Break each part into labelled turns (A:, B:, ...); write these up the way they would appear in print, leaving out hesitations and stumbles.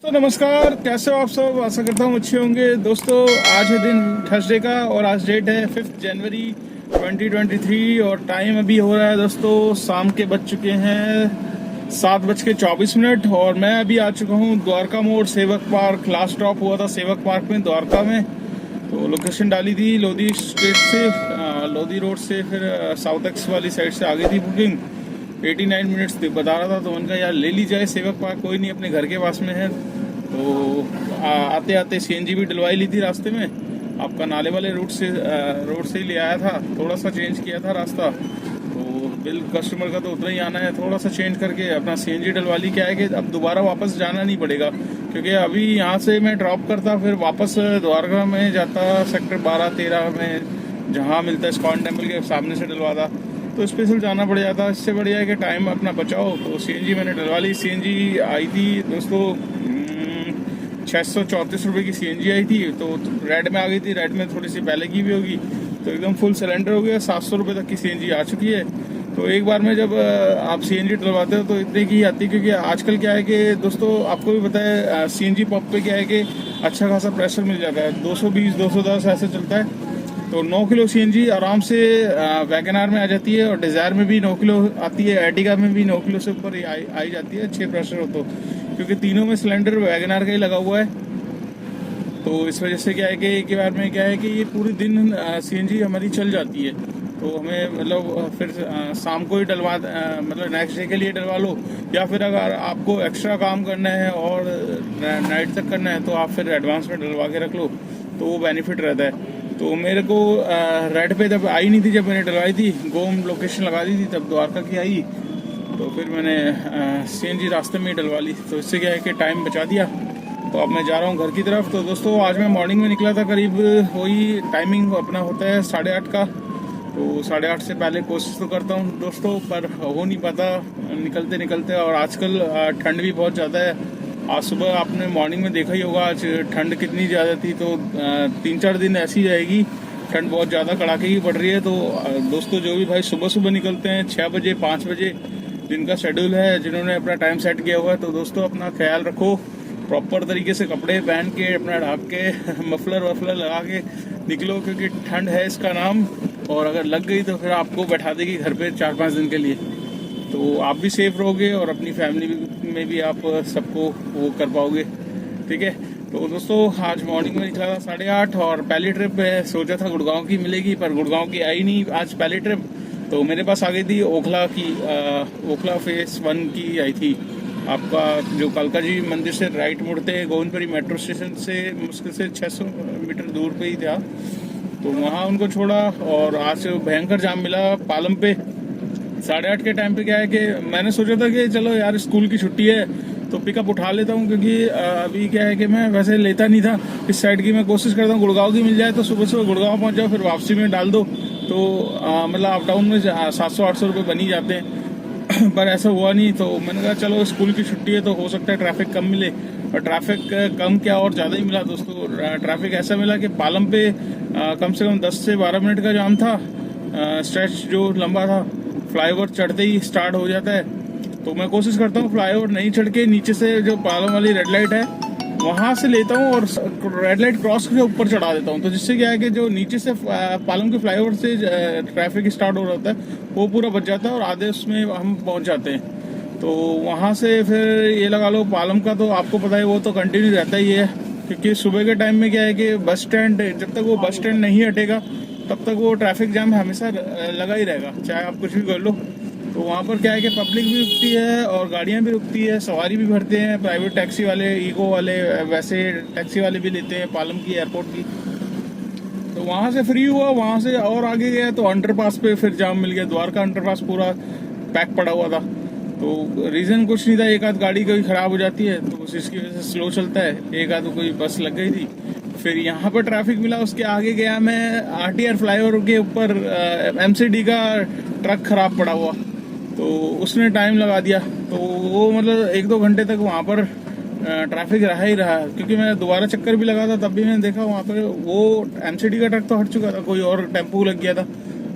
A: तो नमस्कार, कैसे हो आप सब। आशा करता हूँ अच्छे होंगे। दोस्तों, आज है दिन थर्सडे का और आज डेट है 5 जनवरी 2023 और टाइम अभी हो रहा है दोस्तों शाम के बज चुके हैं 7:24 और मैं अभी आ चुका हूँ द्वारका मोड़ सेवक पार्क। लास्ट स्टॉप हुआ था सेवक पार्क में द्वारका में, तो लोकेशन डाली थी लोधी स्ट्रीट से, लोधी रोड से, फिर साउथ एक्स वाली साइड से आ गई थी बुकिंग। 89 मिनट्स बता रहा था, तो उनका यार ले ली जाए सेवक पार्क, कोई नहीं अपने घर के पास में है। तो आते आते सीएनजी भी डलवाई ली थी रास्ते में। आपका नाले वाले रोड से ही ले आया था, थोड़ा सा चेंज किया था रास्ता। तो बिल कस्टमर का तो उतना ही आना है, थोड़ा सा चेंज करके अपना सीएनजी डलवा ली। क्या है कि अब दोबारा वापस जाना नहीं पड़ेगा, क्योंकि अभी यहाँ से मैं ड्रॉप करता फिर वापस द्वारका में जाता, सेक्टर 12-13 में जहाँ मिलता है इस्कॉन टेम्पल के सामने से डलवाता, तो स्पेशल जाना पड़ जाता। इससे बढ़िया है कि टाइम अपना बचाओ। तो सीएनजी मैंने डलवा ली। सीएनजी आई थी दोस्तों 634 रुपये की सीएनजी आई थी, तो रेड में आ गई थी। रेड में थोड़ी सी पहले की भी होगी, तो एकदम फुल सिलेंडर हो गया। 700 रुपये तक की सीएनजी आ चुकी है। तो एक बार में जब आप सीएनजी डलवाते हो तो इतने की आती है, क्योंकि आजकल क्या है कि दोस्तों आपको भी पता है सीएनजी पंप पे क्या है कि अच्छा खासा प्रेशर मिल जाता है। 220-210 ऐसे चलता है। तो 9 किलो सीएनजी आराम से वैगनआर में आ जाती है, और डिज़ायर में भी 9 किलो आती है, एर्टिगा में भी 9 किलो से ऊपर आई जाती है 6 प्रेशर हो तो, क्योंकि तीनों में सिलेंडर वैगनआर का ही लगा हुआ है। तो इस वजह से क्या है कि एक बार में क्या है कि ये पूरे दिन सीएनजी हमारी चल जाती है। तो हमें मतलब फिर शाम को ही मतलब नेक्स्ट डे के लिए डलवा लो, या फिर अगर आपको एक्स्ट्रा काम करना है और नाइट तक करना है तो आप फिर एडवांस में डलवा के रख लो, तो वो बेनिफिट रहता है। तो मेरे को रेड पे जब आई नहीं थी, जब मैंने डलवाई थी, गोम लोकेशन लगा दी थी, तब द्वारका की आई, तो फिर मैंने सीएनजी रास्ते में ही डलवा ली। तो इससे क्या है कि टाइम बचा दिया। तो अब मैं जा रहा हूँ घर की तरफ। तो दोस्तों आज मैं मॉर्निंग में निकला था, करीब वही टाइमिंग अपना होता है 8:30 का। तो 8:30 से पहले कोशिश तो करता हूँ दोस्तों, पर हो नहीं पाता निकलते निकलते। और आजकल ठंड भी बहुत ज़्यादा है। आज सुबह आपने मॉर्निंग में देखा ही होगा आज ठंड कितनी ज़्यादा थी। तो 3-4 दिन ऐसी रहेगी, ठंड बहुत ज़्यादा कड़ाके की पड़ रही है। तो दोस्तों जो भी भाई सुबह सुबह निकलते हैं 6 बजे 5 बजे जिनका शेड्यूल है, जिन्होंने अपना टाइम सेट किया हुआ है, तो दोस्तों अपना ख्याल रखो। प्रॉपर तरीके से कपड़े पहन के, अपना ढाक के, मफलर वफलर लगा के निकलो, क्योंकि ठंड है इसका नाम, और अगर लग गई तो फिर आपको बैठा देगी घर पे 4-5 दिन के लिए। तो आप भी सेफ रहोगे और अपनी फैमिली में भी आप सबको वो कर पाओगे, ठीक है। तो दोस्तों आज मॉर्निंग में निकला था 8:30, और पहली ट्रिप सोचा था गुड़गांव की मिलेगी, पर गुड़गांव की आई नहीं आज पहली ट्रिप। तो मेरे पास आ गई थी ओखला की, ओखला फेस 1 की आई थी। आपका जो कालका जी मंदिर से राइट मुड़ते गोविंदपुरी मेट्रो स्टेशन से मुश्किल से 600 मीटर दूर पे ही था। तो वहाँ उनको छोड़ा, और आज भयंकर जाम मिला पालम पे 8:30 के टाइम पे। क्या है कि मैंने सोचा था कि चलो यार स्कूल की छुट्टी है तो पिकअप उठा लेता हूँ, क्योंकि अभी क्या है कि मैं वैसे लेता नहीं था इस साइड की। मैं कोशिश करता हूँ गुड़गांव की मिल जाए तो सुबह सुबह गुड़गांव पहुँच जाओ, फिर वापसी में डाल दो, तो मतलब अप डाउन में 700-800 रुपये बन ही जाते हैं। पर ऐसा हुआ नहीं। तो मैंने कहा चलो स्कूल की छुट्टी है तो हो सकता है ट्रैफिक कम मिले, और ट्रैफिक कम क्या और ज़्यादा ही मिला दोस्तों। ट्रैफिक ऐसा मिला कि पालम पे कम से कम 10 से 12 मिनट का जाम था। स्ट्रेच जो लंबा था, फ्लाईओवर चढ़ते ही स्टार्ट हो जाता है। तो मैं कोशिश करता हूँ फ्लाईओवर नहीं चढ़ के नीचे से जो पालम वाली रेड लाइट है वहाँ से लेता हूँ, और रेड लाइट क्रॉस के ऊपर चढ़ा देता हूँ। तो जिससे क्या है कि जो नीचे से पालम के फ्लाईओवर से ट्रैफिक स्टार्ट हो रहा होता है वो पूरा बच जाता है, और आधे उसमें हम पहुँच जाते हैं। तो वहाँ से फिर ये लगा लो पालम का, तो आपको पता है वो तो कंटिन्यू रहता ही है, क्योंकि सुबह के टाइम में क्या है कि बस स्टैंड, जब तक वो बस स्टैंड नहीं हटेगा तब तक वो ट्रैफिक जाम हमेशा लगा ही रहेगा, चाहे आप कुछ भी कर लो। तो वहाँ पर क्या है कि पब्लिक भी रुकती है और गाड़ियाँ भी रुकती है, सवारी भी भरते हैं, प्राइवेट टैक्सी वाले, ईको वाले, वैसे टैक्सी वाले भी लेते हैं पालम की एयरपोर्ट की। तो वहाँ से फ्री हुआ, वहाँ से और आगे गया तो अंडरपास पे फिर जाम मिल गया। द्वारका अंडरपास पूरा पैक पड़ा हुआ था। तो रीज़न कुछ नहीं था, एक आध गाड़ी कोई ख़राब हो जाती है तो उस इसकी वजह से स्लो चलता है, एक आध कोई बस लग गई थी। फिर यहाँ पर ट्रैफिक मिला, उसके आगे गया मैं आरटीआर फ्लाईओवर के ऊपर, एमसीडी का ट्रक खराब पड़ा हुआ, तो उसने टाइम लगा दिया। तो वो मतलब 1-2 घंटे तक वहाँ पर ट्रैफिक रहा ही रहा, क्योंकि मैं दोबारा चक्कर भी लगा था तब भी मैंने देखा वहाँ पर वो एमसीडी का ट्रक तो हट चुका था, कोई और टेम्पो लग गया था।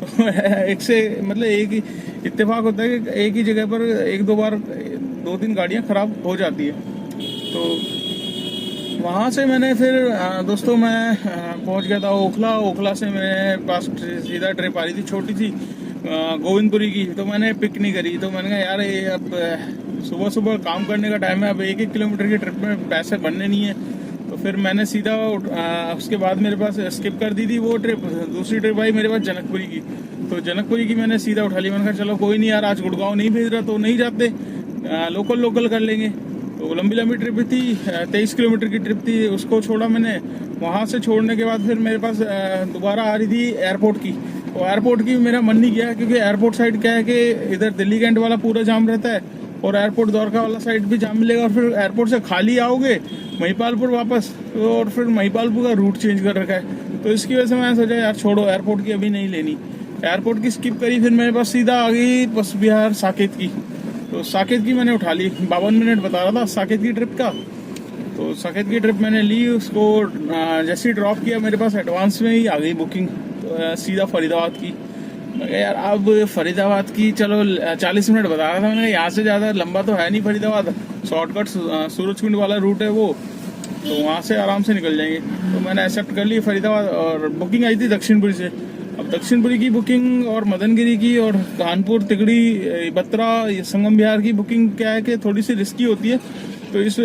A: तो एक से मतलब एक ही इत्तेफाक होता है कि एक ही जगह पर 1-2 बार 2-3 गाड़ियाँ खराब हो जाती है। तो वहाँ से मैंने फिर दोस्तों मैं पहुँच गया था ओखला। ओखला से मेरे पास सीधा ट्रिप आ रही थी, छोटी सी गोविंदपुरी की। तो मैंने पिक नहीं करी। तो मैंने कहा यार ये अब सुबह सुबह काम करने का टाइम है, अब 1-1 किलोमीटर की ट्रिप में पैसे बनने नहीं है। तो फिर मैंने सीधा उसके बाद मेरे पास स्किप कर दी थी वो ट्रिप। दूसरी ट्रिप आई मेरे पास जनकपुरी की। तो जनकपुरी की मैंने सीधा उठा ली। मैंने कहा चलो कोई नहीं यार, आज गुड़गांव नहीं भेज रहा तो नहीं जाते, लोकल कर लेंगे। तो लंबी ट्रिप थी, 23 किलोमीटर की ट्रिप थी। उसको छोड़ा मैंने। वहाँ से छोड़ने के बाद फिर मेरे पास दोबारा आ रही थी एयरपोर्ट की। तो एयरपोर्ट की मेरा मन नहीं किया, क्योंकि एयरपोर्ट साइड क्या है कि इधर दिल्ली कैंट वाला पूरा जाम रहता है और एयरपोर्ट द्वारका वाला साइड भी जाम मिलेगा। और फिर एयरपोर्ट से खाली आओगे महिपालपुर वापस, और फिर महिपालपुर का रूट चेंज कर रखा है। तो इसकी वजह से मैंने सोचा यार छोड़ो, एयरपोर्ट की अभी नहीं लेनी। एयरपोर्ट की स्किप करी। फिर मेरे पास सीधा आ गई बस बिहार साकेत की। तो साकेत की मैंने उठा ली। 52 मिनट बता रहा था साकेत की ट्रिप का। तो साकेत की ट्रिप मैंने ली। उसको जैसे ही ड्रॉप किया मेरे पास एडवांस में ही आ गई बुकिंग। तो सीधा फरीदाबाद की। मैं कहा यार अब फरीदाबाद की चलो 40 मिनट बता रहा था। मैंने यहाँ से ज़्यादा लंबा तो है नहीं फरीदाबाद, शॉर्टकट सूरजकुंड वाला रूट है वो, तो वहाँ से आराम से निकल जाएंगे। तो मैंने एक्सेप्ट कर ली फरीदाबाद। और बुकिंग आई थी दक्षिणपुरी से। अब दक्षिणपुरी की बुकिंग और मदनगिरी की और कानपुर, तिगड़ी, बत्रा, संगम विहार की बुकिंग क्या है कि थोड़ी सी रिस्की होती है। तो इस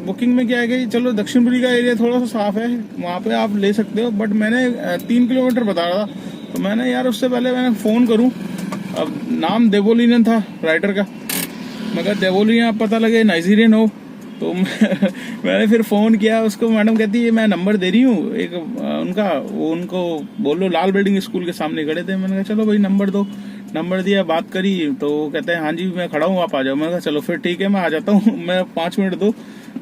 A: बुकिंग में क्या है कि चलो दक्षिणपुरी का एरिया थोड़ा सा साफ है, वहाँ पे आप ले सकते हो। बट मैंने 3 किलोमीटर बता रहा था। तो मैंने यार उससे पहले मैंने फ़ोन करूँ। अब नाम देवोलीनन था राइडर का। मगर देवोलीनन आप पता लगे नाइजीरियन हो। तो मैंने फिर फ़ोन किया उसको। मैडम कहती है मैं नंबर दे रही हूँ एक उनका, वो उनको बोलो लाल बिल्डिंग स्कूल के सामने खड़े थे। मैंने कहा चलो भाई नंबर दो। नंबर दिया, बात करी। तो कहते हैं हाँ जी मैं खड़ा हूँ, आप आ जाओ। मैंने कहा चलो फिर ठीक है मैं आ जाता हूँ। मैं 5 मिनट दो।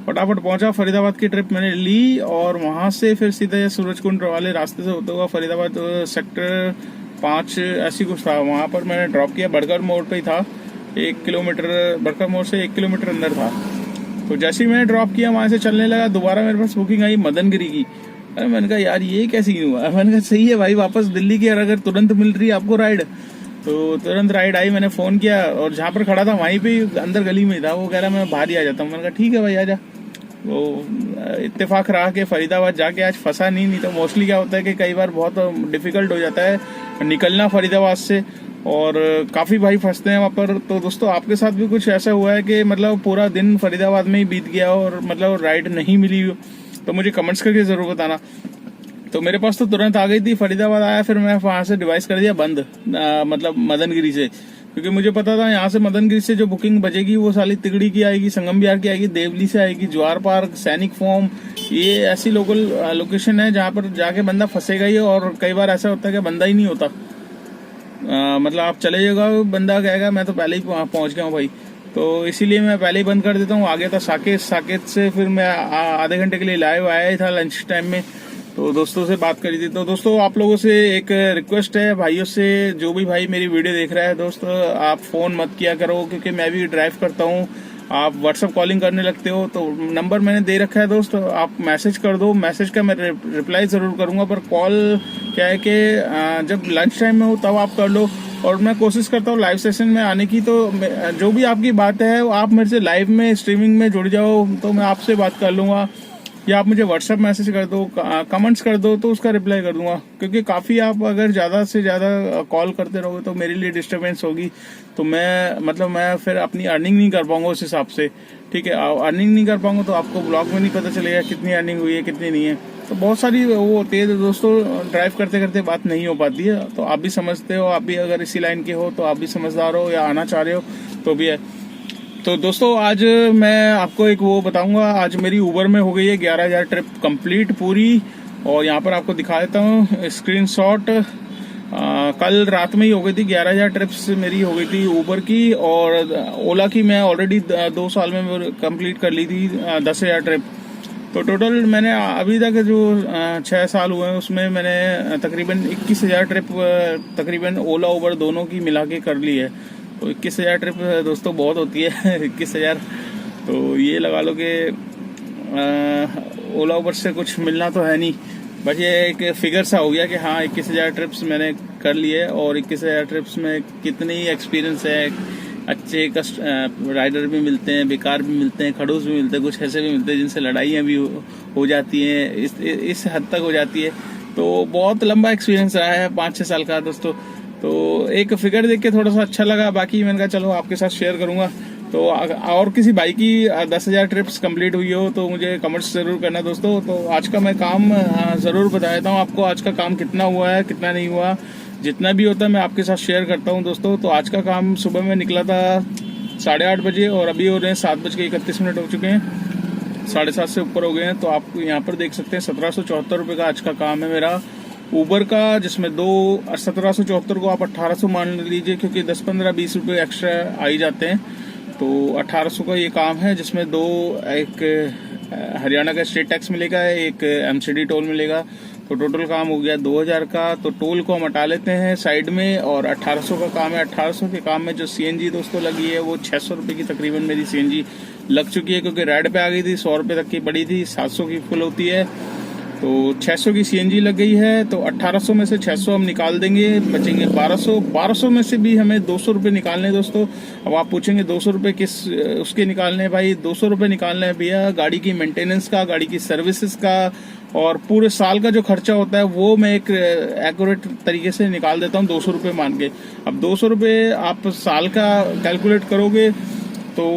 A: फटाफट पहुंचा। फरीदाबाद की ट्रिप मैंने ली और वहाँ से फिर सीधे सूरजकुंड वाले रास्ते से होते हुआ फरीदाबाद सेक्टर 5 ऐसी कुछ था, वहाँ पर मैंने ड्रॉप किया। बड़कर मोड़ पे ही था, 1 किलोमीटर, बड़कर मोड़ से 1 किलोमीटर अंदर था। तो जैसे ही मैंने ड्रॉप किया वहाँ से चलने लगा, दोबारा मेरे पास बुकिंग आई मदनगिरी की। अरे मैंने कहा यार ये कैसी हुआ। मैंने कहा सही है भाई, वापस दिल्ली की अगर तुरंत मिल रही है आपको राइड, तो तुरंत राइड आई। मैंने फ़ोन किया और जहाँ पर खड़ा था वहीं पे अंदर गली में था। वो कह रहा मैं बाहर ही आ जाता हूँ। मैंने कहा ठीक है भाई आजा। वो इत्तेफाक रहा कि फरीदाबाद जाके आज फंसा नहीं तो मोस्टली क्या होता है कि कई बार बहुत डिफ़िकल्ट हो जाता है निकलना फरीदाबाद से, और काफ़ी भाई फंसते हैं वहाँ पर। तो दोस्तों आपके साथ भी कुछ ऐसा हुआ है कि मतलब पूरा दिन फरीदाबाद में ही बीत गया और मतलब राइड नहीं मिली हो, तो मुझे कमेंट्स करके ज़रूर बताना। तो मेरे पास तो तुरंत आ गई थी, फरीदाबाद आया, फिर मैं वहाँ से डिवाइस कर दिया बंद, मतलब मदनगिरी से, क्योंकि मुझे पता था यहाँ से मदनगिरी से जो बुकिंग बचेगी वो साली तिगड़ी की आएगी, संगम विहार की आएगी, देवली से आएगी, ज्वार पार्क, सैनिक फॉर्म, ये ऐसी लोकल लोकेशन है जहाँ पर जाके बंदा फंसेगा ही। और कई बार ऐसा होता है कि बंदा ही नहीं होता, मतलब आप चले जाएगा, बंदा कहेगा मैं तो पहले ही पहुँच गया हूँ भाई। तो इसीलिए मैं पहले ही बंद कर देता हूँ। आ गया था साकेत से फिर मैं आधे घंटे के लिए लाइव आया ही था लंच टाइम में, तो दोस्तों से बात करी थी। तो दोस्तों आप लोगों से एक रिक्वेस्ट है भाइयों से, जो भी भाई मेरी वीडियो देख रहा है दोस्तों, आप फ़ोन मत किया करो, क्योंकि मैं भी ड्राइव करता हूँ। आप व्हाट्सअप कॉलिंग करने लगते हो, तो नंबर मैंने दे रखा है दोस्त, आप मैसेज कर दो। मैसेज का मैं रिप्लाई ज़रूर करूँगा, पर कॉल क्या है कि जब लंच टाइम में हो तब आप कर लो। और मैं कोशिश करता हूँ लाइव सेशन में आने की, तो जो भी आपकी बात है वो आप मेरे से लाइव में स्ट्रीमिंग में जुड़ जाओ, तो मैं आपसे बात कर लूँगा, या आप मुझे व्हाट्सएप मैसेज कर दो, कमेंट्स कर दो, तो उसका रिप्लाई कर दूंगा। क्योंकि काफ़ी आप अगर ज़्यादा से ज़्यादा कॉल करते रहोगे तो मेरे लिए डिस्टर्बेंस होगी, तो मैं फिर अपनी अर्निंग नहीं कर पाऊंगा उस हिसाब से, ठीक है। अर्निंग नहीं कर पाऊंगा तो आपको ब्लॉग में नहीं पता चलेगा कितनी अर्निंग हुई है कितनी नहीं है। तो बहुत सारी वो होती है दोस्तों, ड्राइव करते करते बात नहीं हो पाती है। तो आप भी समझते हो, आप भी अगर इसी लाइन के हो तो आप भी समझदार हो या आना चाह रहे हो तो भी है। तो दोस्तों आज मैं आपको एक वो बताऊंगा, आज मेरी ऊबर में हो गई है 11,000 ट्रिप कंप्लीट पूरी, और यहाँ पर आपको दिखा देता हूँ स्क्रीनशॉट। कल रात में ही हो गई थी 11,000 ट्रिप्स मेरी हो गई थी ऊबर की, और ओला की मैं ऑलरेडी 2 साल में कंप्लीट कर ली थी 10,000 ट्रिप। तो टोटल मैंने अभी तक जो 6 साल हुए हैं उसमें मैंने तकरीबन 21,000 ट्रिप तकरीबन ओला ऊबर दोनों की मिला के कर ली है। तो 21,000 ट्रिप दोस्तों बहुत होती है 21,000, तो ये लगा लो कि ओला ऊबर से कुछ मिलना तो है नहीं, बस ये एक फिगर सा हो गया कि हाँ 21,000 ट्रिप्स मैंने कर लिए। और 21,000 ट्रिप्स में कितनी एक्सपीरियंस है, अच्छे राइडर भी मिलते हैं, बेकार भी मिलते हैं, खड़ूस भी मिलते हैं, कुछ ऐसे भी मिलते हैं जिनसे लड़ाइयाँ भी हो जाती हैं, इस हद तक हो जाती है। तो बहुत लंबा एक्सपीरियंस रहा है 5-6 साल का दोस्तों। तो एक फिगर देख के थोड़ा सा अच्छा लगा, बाकी मैंने कहा चलो आपके साथ शेयर करूंगा। तो और किसी भाई की 10,000 ट्रिप्स कंप्लीट हुई हो तो मुझे कमेंट्स जरूर करना दोस्तों। तो आज का मैं काम जरूर बता देता हूँ आपको, आज का काम कितना हुआ है कितना नहीं हुआ, जितना भी होता है मैं आपके साथ शेयर करता हूँ दोस्तों। तो आज का काम सुबह में निकला था 8:30 बजे और अभी हो रहे हैं 7:31 हो चुके हैं, 7:30 से ऊपर हो गए हैं। तो आप यहाँ पर देख सकते हैं 1774 रुपये का आज का काम है मेरा ऊबर का, जिसमें 1774 को आप 1800 मान लीजिए, क्योंकि 10, 15, 20 रुपये एक्स्ट्रा आ ही जाते हैं। तो 1800 का ये काम है, जिसमें एक हरियाणा का स्टेट टैक्स मिलेगा, एक एमसीडी टोल मिलेगा। तो टोटल काम हो गया 2000 का। तो टोल को हम हटा लेते हैं साइड में और 1800 का काम है। 1800 के काम में जो सीएनजी दोस्तों लगी है वो 600 रुपये की तकरीबन मेरी सीएनजी लग चुकी है, क्योंकि रेड पे आ गई थी, 100 रुपये तक की बड़ी थी, 700 की फुल होती है। तो 600 की सीएनजी लग गई है। तो 1800 में से 600 हम निकाल देंगे, बचेंगे 1200। 1200 में से भी हमें 200 रुपये निकालने दोस्तों। अब आप पूछेंगे 200 रुपये किस उसके निकालने? भाई 200 रुपये निकालने हैं भैया गाड़ी की मेंटेनेंस का, गाड़ी की सर्विसेज का, और पूरे साल का जो खर्चा होता है वो मैं एक एक्यूरेट तरीके से निकाल देता हूँ 200 रुपये मान के। अब 200 रुपये आप साल का कैलकुलेट करोगे तो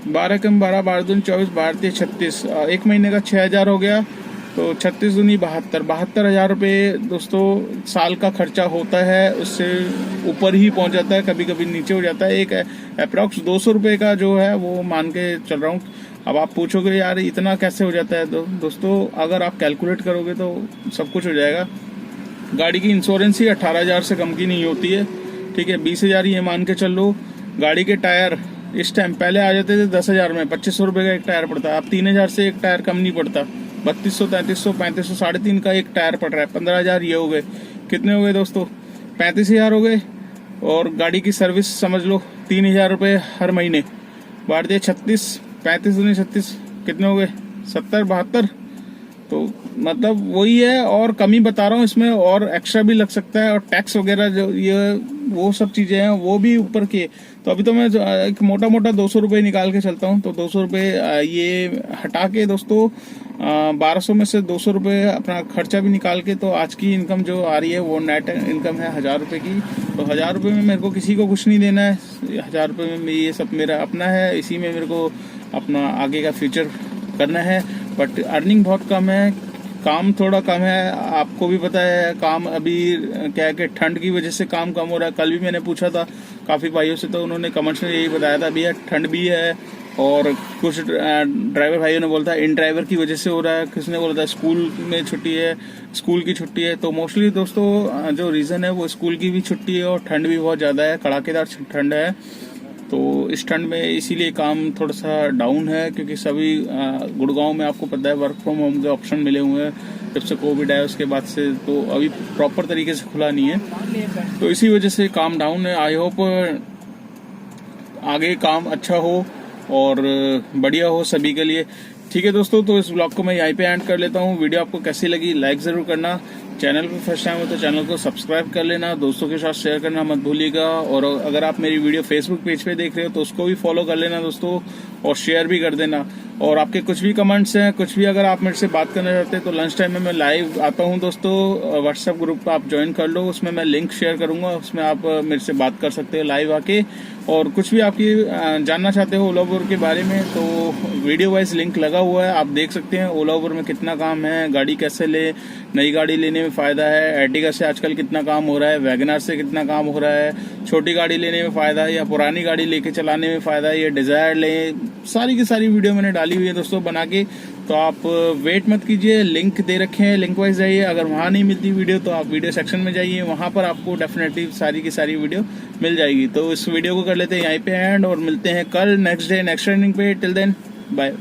A: 12 कम 12, 12 दूनी 24, 12 3 36, एक महीने का 6000 हो गया। तो 36 दूनी 72, 72,000 रुपये दोस्तों साल का खर्चा होता है। उससे ऊपर ही पहुंच जाता है, कभी कभी नीचे हो जाता है। एक अप्रॉक्स 200 रुपये का जो है वो मान के चल रहा हूँ। अब आप पूछोगे यार इतना कैसे हो जाता है? दोस्तों अगर आप कैलकुलेट करोगे तो सब कुछ हो जाएगा। गाड़ी की इंश्योरेंस ही 18,000 से कम की नहीं होती है, ठीक है, 20,000 ये मान के चल लो। गाड़ी के टायर इस टाइम पहले आ जाते थे 10,000 में, 2500 रुपये का एक टायर पड़ता है। अब 3,000 से एक टायर कम नहीं पड़ता, 3200, 3300, 3500, 3.5 का एक टायर पड़ रहा है। 15,000 ये हो गए, कितने हो गए दोस्तों? 35,000 हो गए। और गाड़ी की सर्विस समझ लो 3,000 रुपये हर महीने, बांट दिए 36, 35 दूनी 36, कितने हो गए? 70, 72। तो मतलब वही है, और कमी बता रहा हूँ, इसमें और एक्स्ट्रा भी लग सकता है, और टैक्स वगैरह जो ये वो सब चीजें हैं वो भी ऊपर के। तो अभी तो मैं एक मोटा मोटा 200 रुपये निकाल के चलता हूँ। तो 200 रुपये ये हटा के दोस्तों 1200 में से 200 रुपये अपना खर्चा भी निकाल के, तो आज की इनकम जो आ रही है वो नेट इनकम है 1000 रुपये की। तो 1000 रुपये में मेरे को किसी को कुछ नहीं देना है, 1000 रुपये में ये सब मेरा अपना है, इसी में मेरे को अपना आगे का फ्यूचर करना है। बट अर्निंग बहुत कम है, काम थोड़ा कम है, आपको भी पता है। काम अभी क्या है कि ठंड की वजह से काम कम हो रहा है। कल भी मैंने पूछा था काफ़ी भाइयों से, तो उन्होंने कमेंट्स में यही बताया था भैया ठंड भी है, और कुछ ड्राइवर भाइयों ने बोला था इन ड्राइवर की वजह से हो रहा है, किसने बोला था स्कूल में छुट्टी है, स्कूल की छुट्टी है। तो मोस्टली दोस्तों जो रीज़न है वो स्कूल की भी छुट्टी है, और ठंड भी बहुत ज़्यादा है, कड़ाकेदार ठंड है। तो इस ठंड में इसीलिए काम थोड़ा सा डाउन है, क्योंकि सभी गुड़गांव में आपको पता है वर्क फ्रॉम होम के ऑप्शन मिले हुए हैं जब से कोविड आया उसके बाद से, तो अभी प्रॉपर तरीके से खुला नहीं है, तो इसी वजह से काम डाउन है। आई होप आगे काम अच्छा हो और बढ़िया हो सभी के लिए। ठीक है दोस्तों, तो इस ब्लॉग को मैं यहीं पे एंड कर लेता हूँ। वीडियो आपको कैसी लगी लाइक ज़रूर करना, चैनल पे फर्स्ट टाइम हो तो चैनल को सब्सक्राइब कर लेना, दोस्तों के साथ शेयर करना मत भूलिएगा। और अगर आप मेरी वीडियो फेसबुक पेज पे देख रहे हो तो उसको भी फॉलो कर लेना दोस्तों, और शेयर भी कर देना। और आपके कुछ भी कमेंट्स हैं, कुछ भी अगर आप मेरे से बात करना चाहते हैं तो लंच टाइम में मैं लाइव आता हूं दोस्तों। व्हाट्सएप ग्रुप पर आप ज्वाइन कर लो, उसमें मैं लिंक शेयर करूंगा, उसमें आप मेरे से बात कर सकते हो लाइव आके। और कुछ भी आपकी जानना चाहते हो ओला उबर के बारे में तो वीडियो वाइज लिंक लगा हुआ है, आप देख सकते हैं ओला उबर में कितना काम है, गाड़ी कैसे ले, नई गाड़ी लेने में फ़ायदा है, एर्टिगा से आजकल कितना काम हो रहा है, वैगनआर से कितना काम हो रहा है, छोटी गाड़ी लेने में फ़ायदा है या पुरानी गाड़ी लेके चलाने में फ़ायदा है, या डिज़ायर लें, सारी की सारी वीडियो मैंने डाली हुई है दोस्तों बना के। तो आप वेट मत कीजिए, लिंक दे रखे हैं, लिंक वाइज जाइए। अगर वहाँ नहीं मिलती वीडियो तो आप वीडियो सेक्शन में जाइए, वहाँ पर आपको डेफिनेटली सारी की सारी वीडियो मिल जाएगी। तो इस वीडियो को कर लेते हैं यहीं पे एंड, और मिलते हैं कल नेक्स्ट डे नेक्स्ट ट्रेनिंग पे। Till then bye.